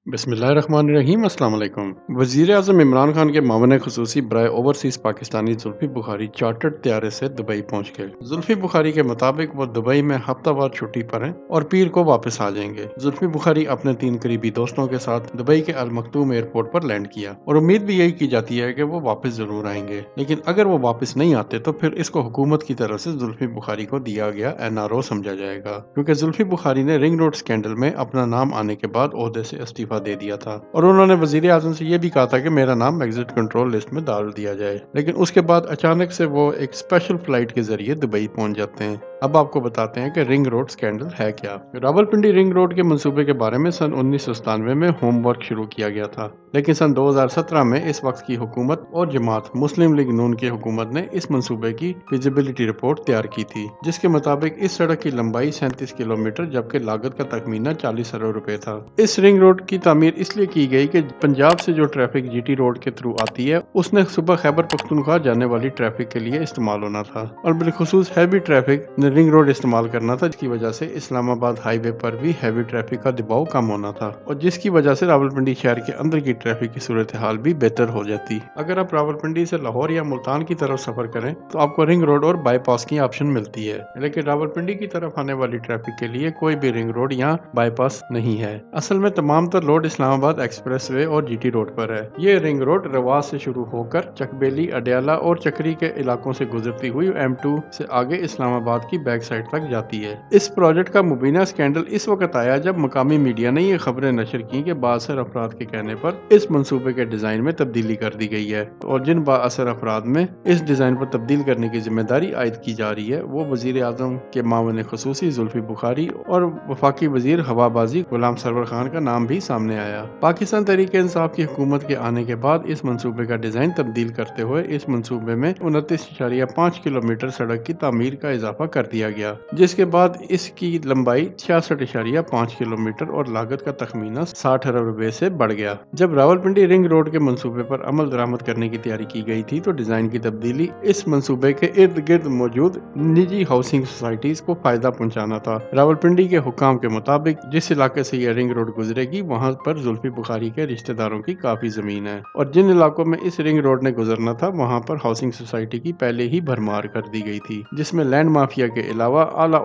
बिस्मिल्लाहिर्रहमानिर्रहीम। अस्सलाम वालेकुम। वज़ीर आज़म इमरान खान के मामले ख़ुसूसी बराए ओवरसीज़ पाकिस्तानी जुल्फ़ी बुखारी चार्टर्ड तैयारे से दुबई पहुँच गए। जुल्फ़ी बुखारी के मुताबिक वो दुबई में हफ्तावार छुट्टी पर हैं और पीर को वापस आ जाएंगे। जुल्फ़ी बुखारी अपने 3 करीबी दोस्तों के साथ दुबई के अल मखदूम एयरपोर्ट पर लैंड किया और उम्मीद भी यही की जाती है कि वो वापस ज़रूर आएंगे, लेकिन अगर वो वापस नहीं आते तो फिर इसको हुकूमत की तरफ से जुल्फ़ी बुखारी को दिया गया NRO समझा जाएगा, क्योंकि जुल्फ़ी बुखारी ने रिंग रोड स्कैंडल में अपना नाम आने के बाद ओहदे से इस्तीफा दे दिया था और उन्होंने वजीर आजम से यह भी कहा था कि मेरा नाम एग्जिट कंट्रोल लिस्ट में डाल दिया जाए, लेकिन उसके बाद अचानक से वो एक स्पेशल फ्लाइट के जरिए दुबई पहुंच जाते हैं। अब आपको बताते हैं कि रिंग रोड स्कैंडल है क्या। रावलपिंडी रिंग रोड के मंसूबे के बारे में सन 1997 में होमवर्क शुरू किया गया था, लेकिन सन 2017 में इस वक्त की हुकूमत और जमात मुस्लिम लीग नून की हुकूमत ने इस मंसूबे की फिजिबिलिटी रिपोर्ट तैयार की थी, जिसके मुताबिक इस सड़क की लंबाई 37 किलोमीटर जबकि लागत का तखमीना 40 अरब रुपए था। इस रिंग रोड की तामीर इसलिए की गई कि पंजाब से जो ट्रैफिक जीटी रोड के थ्रू आती है उसने सुबह खैबर पख्तूनख्वा जाने वाली ट्रैफिक के लिए इस्तेमाल होना था और बिलखुसूस हैवी ट्रैफिक ने रिंग रोड इस्तेमाल करना था, जिसकी वजह से इस्लामाबाद हाईवे पर भी हैवी ट्रैफिक का दबाव कम होना था और जिसकी वजह से रावलपिंडी शहर के अंदर की ट्रैफिक की सूरत हाल भी बेहतर हो जाती। अगर आप रावलपिंडी से लाहौर या मुल्तान की तरफ सफर करें तो आपको रिंग रोड और बाईपास की ऑप्शन मिलती है, लेकिन रावलपिंडी की तरफ आने वाली ट्रैफिक के लिए कोई भी रिंग रोड या बाईपास नहीं है। असल में तमाम तर लोड इस्लामाबाद एक्सप्रेसवे और जीटी रोड पर है। ये रिंग रोड रवास से शुरू होकर चकबेली, अडयाला और चक्री के इलाकों से गुजरती हुई M2 से आगे इस्लामाबाद की बैक साइड तक जाती है। इस प्रोजेक्ट का मुबीना स्कैंडल इस वक्त आया जब मकामी मीडिया ने ये खबरें नशर की कि बाअसर अफराद के कहने पर इस मंसूबे के डिजाइन में तब्दीली कर दी गई है और जिन बाअसर अफराद में इस डिजाइन पर तब्दील करने की जिम्मेदारी आयद की जा रही है वो वजीर आजम के मामले ख़ुसूसी जुल्फ़ी बुखारी और वफाकी वजीर हवाबाजी गुलाम सरवर खान का नाम भी सामने आया। पाकिस्तान तहरीक इंसाफ की हुकूमत के आने के बाद इस मंसूबे का डिजाइन तब्दील करते हुए इस मंसूबे में 29.5 किलोमीटर सड़क की तामीर का इजाफा कर दिया गया, जिसके बाद इसकी लंबाई 66.5 किलोमीटर और लागत का तखमीना 60 अरब रुपए से बढ़ गया। जब रावलपिंडी रिंग रोड के मंसूबे पर अमल दरामद करने की तैयारी की गई थी तो डिजाइन की तब्दीली इस मंसूबे के इर्द गिर्द मौजूद निजी हाउसिंग सोसाइटीज को फायदा पहुंचाना था। रावलपिंडी के हुक्काम के मुताबिक जिस इलाके से यह रिंग रोड गुजरेगी वहां पर जुल्फी बुखारी के रिश्तेदारों की काफी जमीन है और जिन इलाकों में इस रिंग रोड ने गुजरना था वहां पर हाउसिंग सोसाइटी की पहले ही भरमार कर दी गई थी, जिसमें लैंड माफिया के अलावा आला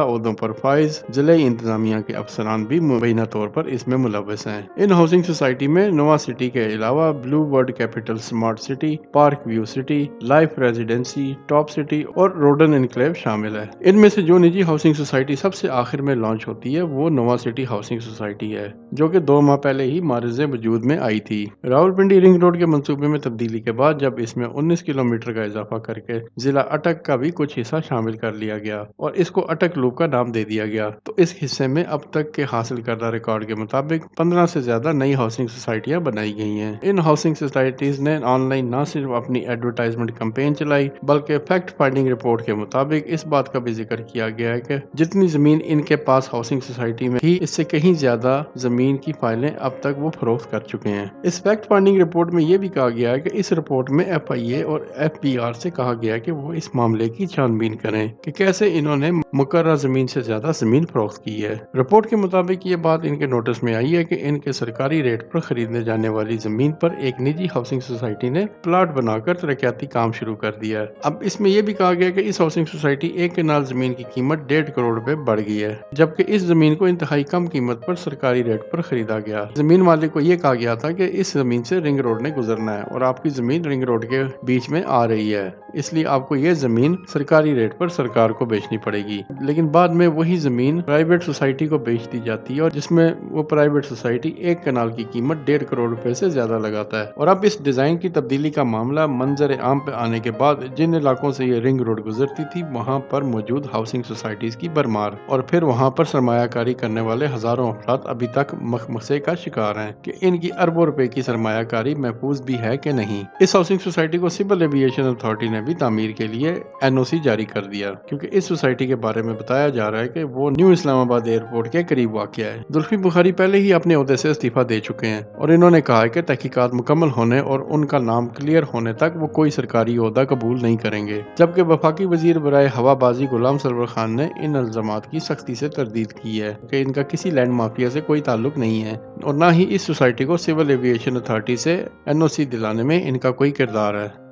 ओहदों पर फाइज जिले इंतजामिया के अफसरान भी मुबैना तौर पर इसमें मुलव्वस हैं। इन हाउसिंग सोसाइटी में नोवा सिटी के अलावा blue world capital smart city, park view city, life residency, top city और रोडन इनक्लेव शामिल है। इनमें से जो निजी हाउसिंग सोसाइटी सबसे आखिर में लॉन्च होती है वो नोवा सिटी हाउसिंग सोसाइटी है, जो कि 2 माह पहले ही मारिज़े वजूद में आई थी। रावलपिंडी रिंग रोड के मंसूबे में तब्दीली के बाद जब इसमें 19 किलोमीटर का इजाफा करके जिला अटक का भी कुछ हिस्सा शामिल कर लिया गया और इसको अटक लूप का नाम दे दिया गया, तो इस हिस्से में अब तक के हासिल करदा रिकॉर्ड के मुताबिक 15 से ज्यादा नई हाउसिंग सोसाइटियां बनाई गई हैं। इन हाउसिंग सोसाइटीज ने ऑनलाइन न सिर्फ अपनी एडवर्टाइजमेंट कैंपेन चलाई बल्कि फैक्ट फाइंडिंग रिपोर्ट के मुताबिक इस बात का भी जिक्र किया गया है कि जितनी जमीन इनके पास हाउसिंग सोसाइटी में ही इससे कहीं ज्यादा जमीन की फाइलें अब तक वो फरोख्त कर चुके हैं। इस फैक्ट फाइंडिंग रिपोर्ट में यह भी कहा गया है कि इस रिपोर्ट में FIA और FBR से कहा गया है कि वो इस मामले की छानबीन करें कि कैसे इन्होंने मुकर्रर जमीन से ज्यादा जमीन फरोख्त की है। रिपोर्ट के मुताबिक ये बात इनके नोटिस में आई है कि इनके सरकारी रेट पर खरीदने जाने वाली जमीन पर एक निजी हाउसिंग सोसाइटी ने प्लाट बनाकर तरक्याती काम शुरू कर दिया है। अब इसमें यह भी कहा गया कि इस हाउसिंग सोसाइटी एक कनाल जमीन की कीमत 1.5 करोड़ रुपए बढ़ गई है, जबकि इस जमीन को इंतहाई कम कीमत पर सरकारी रेट पर खरीदा गया। जमीन मालिक को यह कहा गया था कि इस जमीन से रिंग रोड ने गुजरना है और आपकी जमीन रिंग रोड के बीच में आ रही है, इसलिए आपको यह जमीन सरकारी रेट पर सरकार को बेचनी पड़ेगी। लेकिन बाद में वही जमीन प्राइवेट सोसाइटी को बेच दी जाती है और जिसमें वो प्राइवेट सोसाइटी एक कनाल की कीमत 1.5 करोड़ रुपए से ज्यादा लगाता है। और अब इस डिजाइन की तब्दीली का मामला मंजर आम पे आने के बाद जिन इलाकों से ये रिंग रोड गुजरती थी वहां पर मौजूद हाउसिंग सोसाइटीज की भरमार और फिर वहां पर सरमायाकारी करने वाले हजारों अफराद अभी तक मखमसे का शिकार हैं कि इनकी अरबों रुपए की सरमायाकारी महफूज भी है कि नहीं। इस हाउसिंग सोसाइटी को सिविल एविएशन अथॉरिटी ने भी तामीर के लिए NOC जारी कर کر دیا کیونکہ اس سوسائٹی کے بارے میں بتایا جا رہا ہے کہ وہ نیو اسلام آباد ایئرپورٹ کے قریب واقع ہے۔ زلفی بخاری پہلے ہی اپنے عہدے سے استعفیٰ دے چکے ہیں اور انہوں نے کہا ہے کہ تحقیقات مکمل ہونے اور ان کا نام کلیئر ہونے تک وہ کوئی سرکاری عہدہ قبول نہیں کریں گے، جبکہ وفاقی وزیر برائے ہوا بازی غلام سرور خان نے ان الزامات کی سختی سے تردید کی ہے کہ ان کا کسی لینڈ مافیا سے کوئی تعلق نہیں ہے اور نہ ہی اس سوسائٹی کو سول ایویشن اتھارٹی سے NOC دلانے میں ان کا کوئی کردار ہے۔